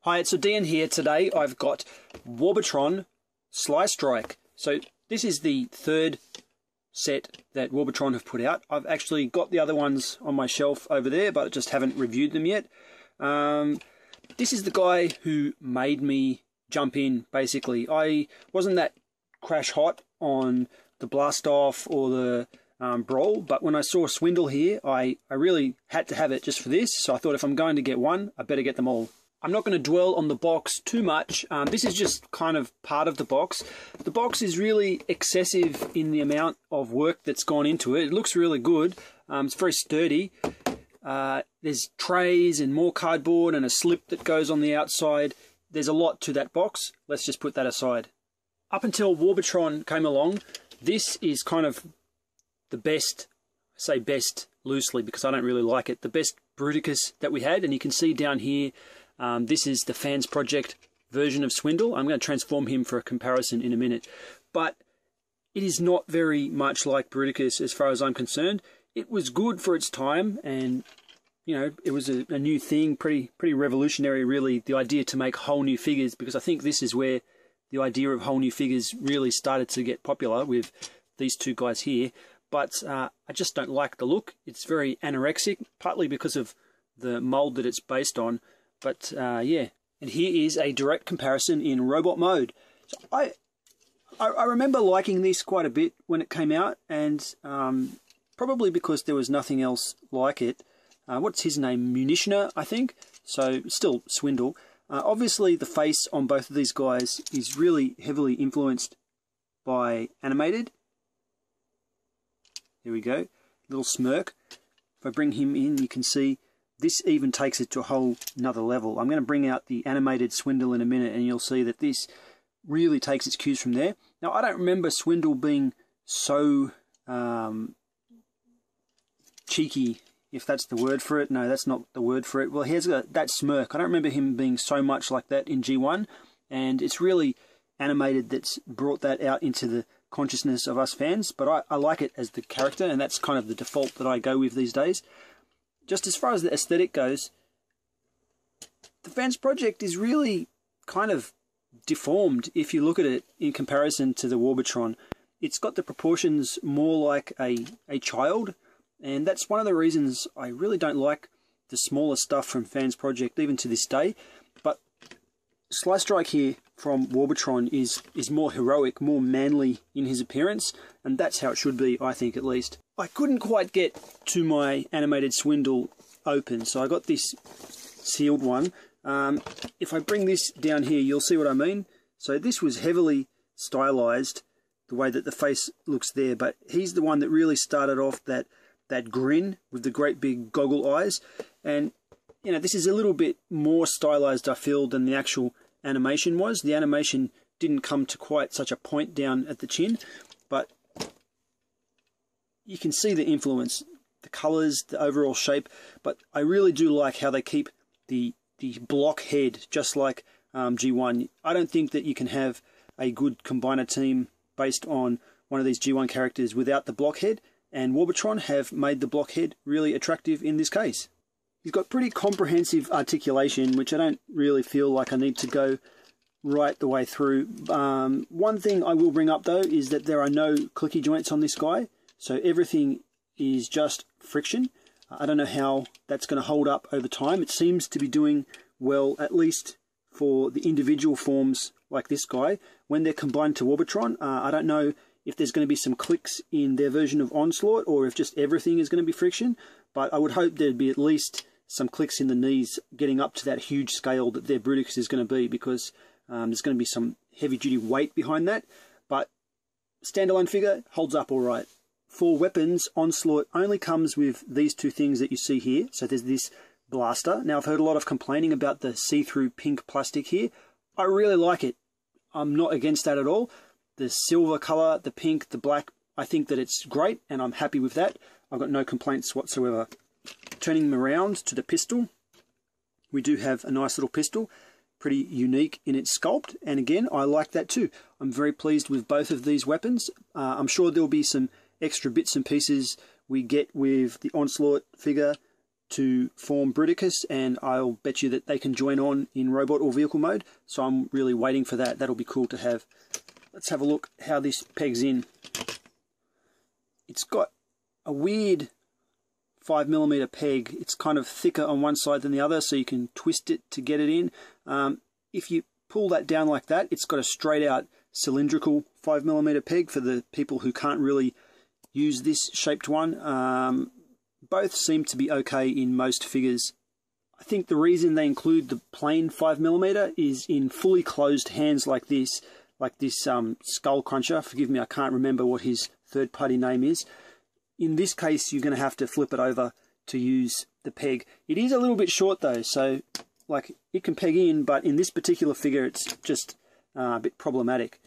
Hi, it's odeean here. Today I've got Warbotron Sly Strike. So this is the third set that Warbotron have put out. I've actually got the other ones on my shelf over there, but I just haven't reviewed them yet. This is the guy who made me jump in, basically. I wasn't that crash hot on the Blastoff or the Brawl, but when I saw Swindle here, I really had to have it just for this. So I thought if I'm going to get one, I better get them all. I'm not going to dwell on the box too much. This is just kind of part of the box. The box is really excessive in the amount of work that's gone into it. It looks really good. It's very sturdy. There's trays and more cardboard and a slip that goes on the outside. There's a lot to that box. Let's just put that aside. Up until Warbotron came along, this is kind of the best, I say best loosely because I don't really like it, the best Bruticus that we had. And you can see down here, this is the Fans Project version of Swindle. I'm going to transform him for a comparison in a minute. But it is not very much like Bruticus as far as I'm concerned. It was good for its time, and you know, it was a new thing, pretty revolutionary really, the idea to make whole new figures, because I think this is where the idea of whole new figures really started to get popular with these two guys here. But I just don't like the look. It's very anorexic, partly because of the mold that it's based on. But yeah, and here is a direct comparison in robot mode. So I remember liking this quite a bit when it came out, and probably because there was nothing else like it. What's his name? Munitioner, I think. So still Swindle. Obviously the face on both of these guys is really heavily influenced by animated. There we go. Little smirk. If I bring him in, you can see this even takes it to a whole nother level. I'm going to bring out the animated Swindle in a minute, and you'll see that this really takes its cues from there. Now, I don't remember Swindle being so cheeky, if that's the word for it. No, that's not the word for it. Well, here's that smirk. I don't remember him being so much like that in G1, and it's really animated that's brought that out into the consciousness of us fans. But I like it as the character, and that's kind of the default that I go with these days. Just as far as the aesthetic goes, the Fans Project is really kind of deformed if you look at it in comparison to the Warbotron. It's got the proportions more like a child, and that's one of the reasons I really don't like the smaller stuff from Fans Project even to this day. But Sly Strike here from Warbotron is more heroic, more manly in his appearance, and that's how it should be, I think, at least. I couldn't quite get to my animated Swindle open, so I got this sealed one. If I bring this down here, you'll see what I mean. So this was heavily stylized, the way that the face looks there, but he's the one that really started off that grin with the great big goggle eyes. And you know, this is a little bit more stylized, I feel, than the actual animation was. The animation didn't come to quite such a point down at the chin, but you can see the influence, the colors, the overall shape. But I really do like how they keep the block head, just like G1. I don't think that you can have a good combiner team based on one of these G1 characters without the block head, and Warbotron have made the block head really attractive in this case. He's got pretty comprehensive articulation, which I don't really feel like I need to go right the way through. One thing I will bring up though is that there are no clicky joints on this guy, so everything is just friction. I don't know how that's going to hold up over time. It seems to be doing well, at least for the individual forms like this guy. When they're combined to Warbotron, I don't know if there's going to be some clicks in their version of Onslaught, or if just everything is going to be friction, but I would hope there'd be at least some clicks in the knees getting up to that huge scale that their Bruticus is going to be, because there's going to be some heavy-duty weight behind that. But standalone figure holds up all right. For weapons, Onslaught only comes with these two things that you see here. So there's this blaster. Now, I've heard a lot of complaining about the see-through pink plastic here. I really like it. I'm not against that at all. The silver color, the pink, the black, I think that it's great, and I'm happy with that. I've got no complaints whatsoever. Turning them around to the pistol, we do have a nice little pistol, pretty unique in its sculpt, and again, I like that too. I'm very pleased with both of these weapons. I'm sure there'll be some extra bits and pieces we get with the Onslaught figure to form Bruticus, and I'll bet you that they can join on in robot or vehicle mode. So I'm really waiting for that. That'll be cool to have. Let's have a look how this pegs in. It's got a weird 5mm peg. It's kind of thicker on one side than the other, so you can twist it to get it in. If you pull that down like that, it's got a straight out cylindrical 5mm peg for the people who can't really use this shaped one. Both seem to be okay in most figures. I think the reason they include the plain 5mm is in fully closed hands like this Skull Cruncher. Forgive me, I can't remember what his third-party name is. In this case, you're going to have to flip it over to use the peg. It is a little bit short though, so like it can peg in, but in this particular figure, it's just a bit problematic.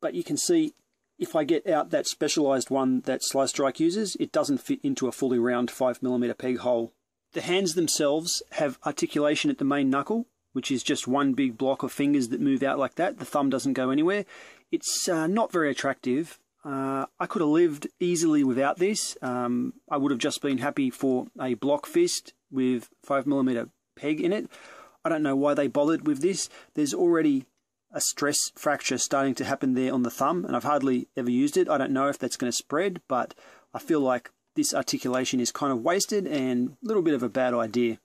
But you can see, if I get out that specialized one that Sly Strike uses, it doesn't fit into a fully round 5mm peg hole. The hands themselves have articulation at the main knuckle, which is just one big block of fingers that move out like that. The thumb doesn't go anywhere. It's not very attractive. I could have lived easily without this. I would have just been happy for a block fist with 5mm peg in it. I don't know why they bothered with this. There's already a stress fracture starting to happen there on the thumb, and I've hardly ever used it. I don't know if that's going to spread, but I feel like this articulation is kind of wasted and a little bit of a bad idea.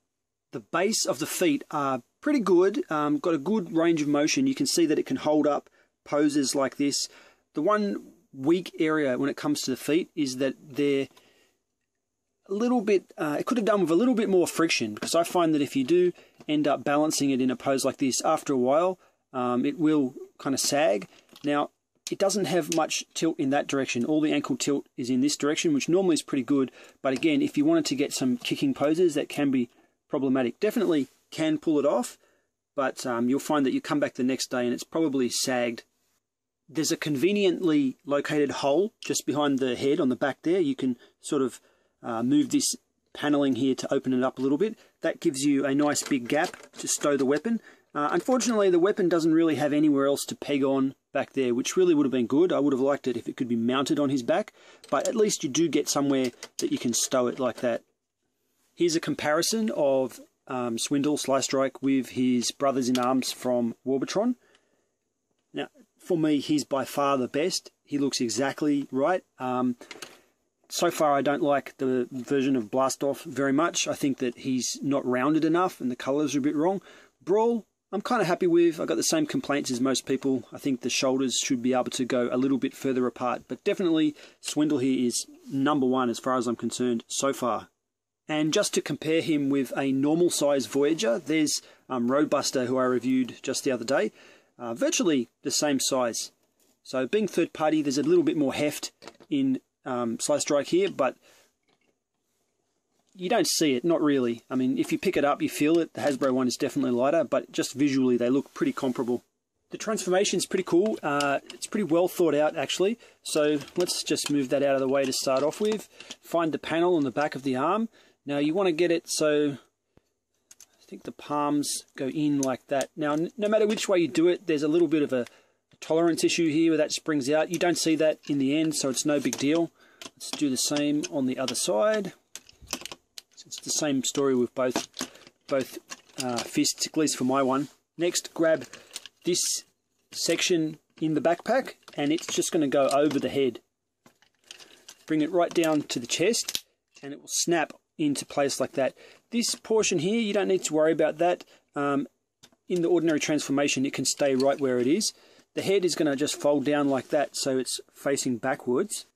The base of the feet are pretty good, got a good range of motion. You can see that it can hold up poses like this. The one weak area when it comes to the feet is that they're a little bit, it could have done with a little bit more friction, because I find that if you do end up balancing it in a pose like this, after a while, it will kind of sag. Now, it doesn't have much tilt in that direction. All the ankle tilt is in this direction, which normally is pretty good. But again, if you wanted to get some kicking poses, that can be problematic. Definitely can pull it off, but you'll find that you come back the next day and it's probably sagged. There's a conveniently located hole just behind the head on the back there. You can sort of move this paneling here to open it up a little bit. That gives you a nice big gap to stow the weapon. Unfortunately, the weapon doesn't really have anywhere else to peg on back there, which really would have been good. I would have liked it if it could be mounted on his back, but at least you do get somewhere that you can stow it like that. Here's a comparison of Swindle, Sly Strike, with his brothers-in-arms from Warbotron. Now, for me, he's by far the best. He looks exactly right. So far, I don't like the version of Blastoff very much. I think that he's not rounded enough and the colours are a bit wrong. Brawl, I'm kind of happy with. I got the same complaints as most people. I think the shoulders should be able to go a little bit further apart, but definitely Swindle here is #1 as far as I'm concerned so far. And just to compare him with a normal size Voyager, there's Roadbuster, who I reviewed just the other day, virtually the same size. So being third party, there's a little bit more heft in Sly Strike here, but you don't see it, not really. I mean, if you pick it up, you feel it. The Hasbro one is definitely lighter, but just visually, they look pretty comparable. The transformation is pretty cool. It's pretty well thought out, actually. So let's just move that out of the way to start off with. Find the panel on the back of the arm. Now, you want to get it so I think the palms go in like that. Now, no matter which way you do it, there's a little bit of a tolerance issue here where that springs out. You don't see that in the end, so it's no big deal. Let's do the same on the other side. It's the same story with both fists, at least for my one. Next, grab this section in the backpack, and it's just going to go over the head. Bring it right down to the chest, and it will snap into place like that. This portion here, you don't need to worry about that. In the ordinary transformation, it can stay right where it is. The head is going to just fold down like that, so it's facing backwards.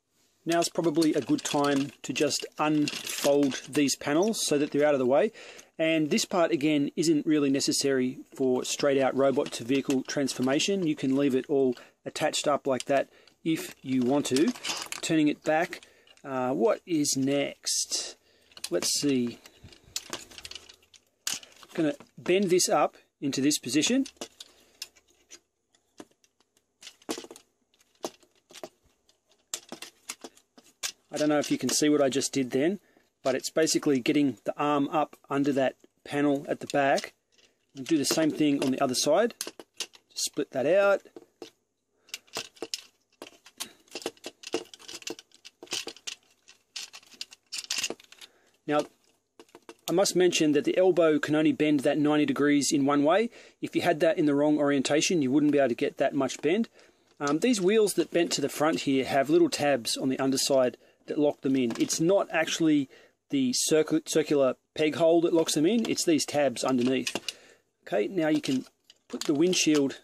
Now is probably a good time to just unfold these panels so that they're out of the way. And this part, again, isn't really necessary for straight out robot to vehicle transformation. You can leave it all attached up like that if you want to. Turning it back, what is next? Let's see. I'm going to bend this up into this position. I don't know if you can see what I just did then, but it's basically getting the arm up under that panel at the back. I'll do the same thing on the other side. Just split that out. Now, I must mention that the elbow can only bend that 90 degrees in one way. If you had that in the wrong orientation, you wouldn't be able to get that much bend. These wheels that bent to the front here have little tabs on the underside that lock them in. It's not actually the circular peg hole that locks them in, it's these tabs underneath. Okay, now you can put the windshield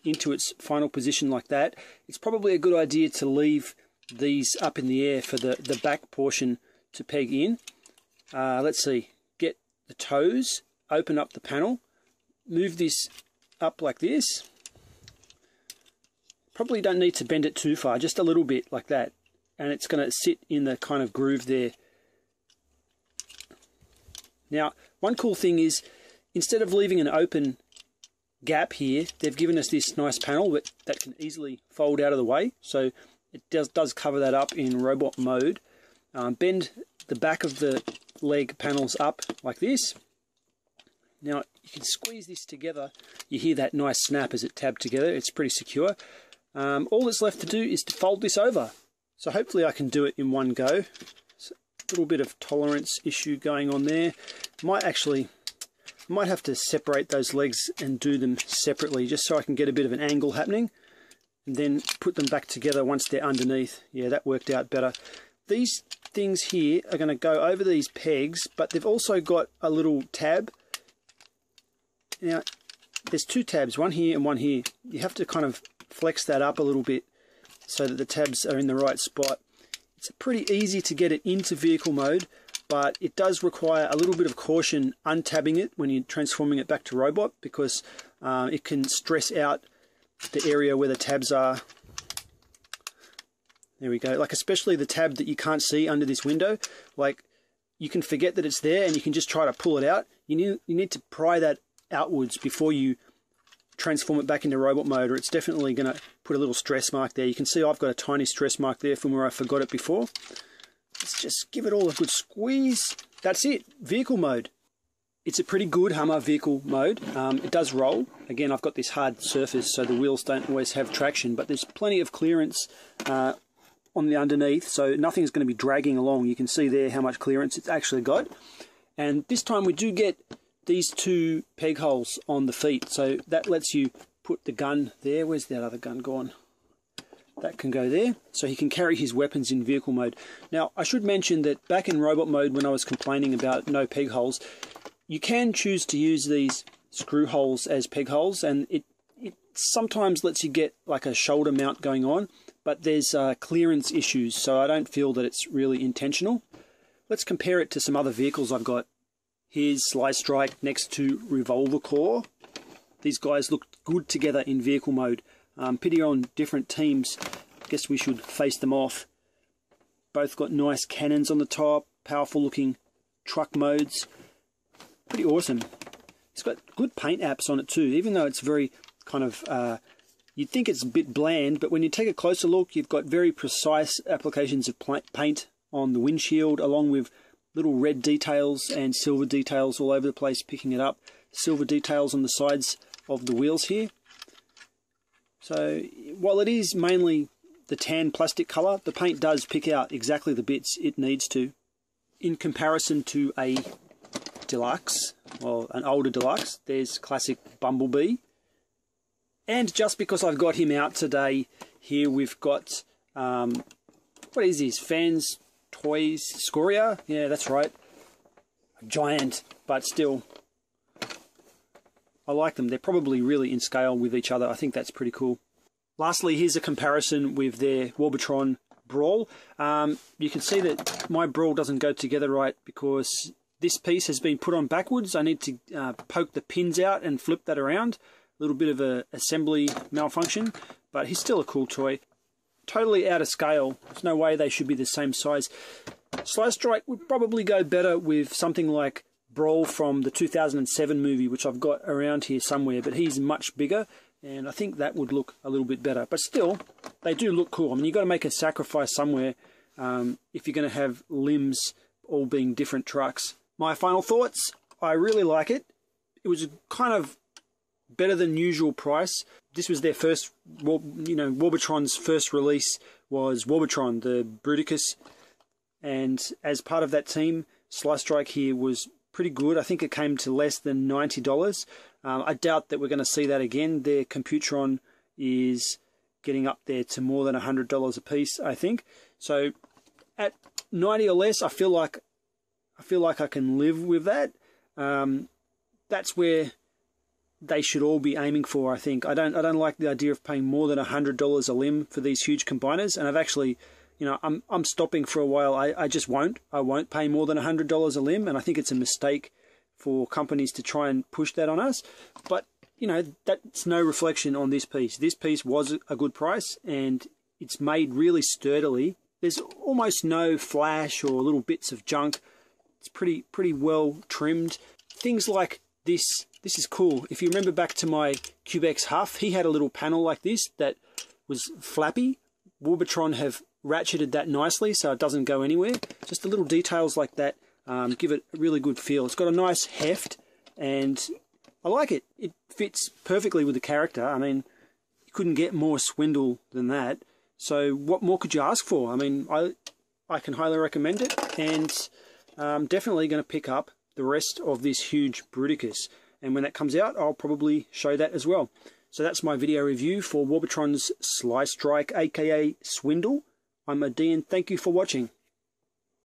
into its final position like that. It's probably a good idea to leave these up in the air for the back portion to peg in. Let's see, get the toes, open up the panel, move this up like this. Probably don't need to bend it too far, just a little bit like that, and it's going to sit in the kind of groove there. Now, one cool thing is, instead of leaving an open gap here, they've given us this nice panel that can easily fold out of the way, so it does cover that up in robot mode. Bend the back of the leg panels up like this. Now, you can squeeze this together. You hear that nice snap as it tabbed together. It's pretty secure. All that's left to do is to fold this over. So hopefully I can do it in one go. A little bit of tolerance issue going on there. Might have to separate those legs and do them separately just so I can get a bit of an angle happening, and then put them back together once they're underneath. Yeah, that worked out better. These things here are going to go over these pegs, but they've also got a little tab. Now, there's two tabs, one here and one here. You have to kind of flex that up a little bit so that the tabs are in the right spot. It's pretty easy to get it into vehicle mode, but it does require a little bit of caution untabbing it when you're transforming it back to robot, because it can stress out the area where the tabs are. There we go, like especially the tab that you can't see under this window. Like, you can forget that it's there and you can just try to pull it out. You need to pry that outwards before you transform it back into robot mode, or it's definitely going to put a little stress mark there. You can see I've got a tiny stress mark there from where I forgot it before. Let's just give it all a good squeeze. That's it, vehicle mode. It's a pretty good Hummer vehicle mode. It does roll. Again, I've got this hard surface so the wheels don't always have traction, but there's plenty of clearance on the underneath, so nothing's going to be dragging along. You can see there how much clearance it's actually got. And this time we do get these two peg holes on the feet, so that lets you put the gun there. Where's that other gun gone? That can go there, so he can carry his weapons in vehicle mode. Now, I should mention that back in robot mode, when I was complaining about no peg holes, you can choose to use these screw holes as peg holes, and it sometimes lets you get like a shoulder mount going on, but there's clearance issues, so I don't feel that it's really intentional. Let's compare it to some other vehicles I've got. Here's Sly Strike next to Revolver Core. These guys look good together in vehicle mode. Pity on different teams. I guess we should face them off. Both got nice cannons on the top, powerful looking truck modes. Pretty awesome. It's got good paint apps on it too, even though it's very kind of, you'd think it's a bit bland, but when you take a closer look, you've got very precise applications of paint on the windshield, along with little red details and silver details all over the place, picking it up. Silver details on the sides of the wheels here. So while it is mainly the tan plastic colour, the paint does pick out exactly the bits it needs to. In comparison to a deluxe, or an older deluxe, there's classic Bumblebee. And just because I've got him out today, here we've got, what is this, Fans Toys Scoria? Yeah, that's right. A giant, but still, I like them. They're probably really in scale with each other. I think that's pretty cool. Lastly, here's a comparison with their Warbotron Brawl. You can see that my Brawl doesn't go together right because this piece has been put on backwards. I need to poke the pins out and flip that around. A little bit of a assembly malfunction, but he's still a cool toy. Totally out of scale. There's no way they should be the same size. Sly Strike would probably go better with something like Brawl from the 2007 movie, which I've got around here somewhere, but he's much bigger, and I think that would look a little bit better. But still, they do look cool. I mean, you've got to make a sacrifice somewhere if you're going to have limbs all being different trucks. My final thoughts, I really like it. It was kind of better than usual price. This was their first, Warbotron's first release was Warbotron, the Bruticus, and as part of that team, Sly Strike here was pretty good. I think it came to less than $90. I doubt that we're going to see that again. Their Computron is getting up there to more than $100 a piece, I think. So at 90 or less, I feel like I can live with that. That's where they should all be aiming for, I think. I don't like the idea of paying more than $100 a limb for these huge combiners, and I've actually, you know, I'm stopping for a while. I just won't. I won't pay more than $100 a limb, and I think it's a mistake for companies to try and push that on us. But, you know, that's no reflection on this piece. This piece was a good price, and it's made really sturdily. There's almost no flash or little bits of junk. It's pretty well trimmed. Things like this is cool. If you remember back to my Cubex Huff, he had a little panel like this that was flappy. Warbotron have ratcheted that nicely so it doesn't go anywhere. Just the little details like that give it a really good feel. It's got a nice heft, and I like it. It fits perfectly with the character. I mean, you couldn't get more Swindle than that. So what more could you ask for? I mean, I can highly recommend it, and I'm definitely going to pick up the rest of this huge Bruticus. And when that comes out, I'll probably show that as well. So that's my video review for Warbotron's Sly Strike, aka Swindle. I'm odeean. Thank you for watching.